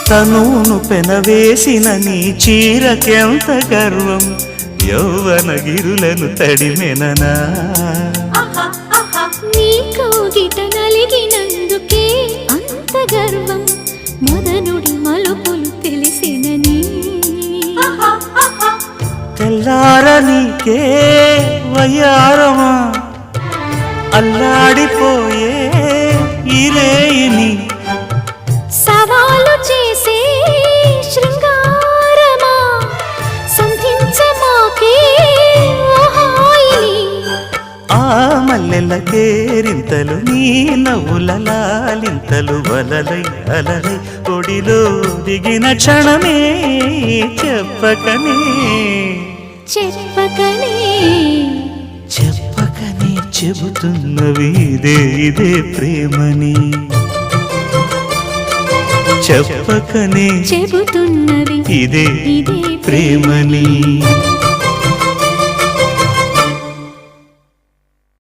తనును పెనవేసిన నీ చీరకెంత గర్వం యౌవన గిరులను తడిమెననా నీ కౌగిట నలిగినందుకే అంత గర్వం మదనుడి మలుపులు తెలిసినని తెల్లార నీకే వయ్యారమా అల్లాడిపోయే ఇరేయిని సవాలు చేసే శృంగారమా సంధించమాకే ఆ మల్లెల కేరింతలు నీ నవ్వుల లాలింతలు వలలై అలలై ఒడిలో దిగిన క్షణమే చెప్పకనే చెప్పకనే చెప్పకనే చెబుతున్నవి ఇదే ప్రేమని చెప్పకనే చెబుతున్నవి ఇదే ఇదే ప్రేమని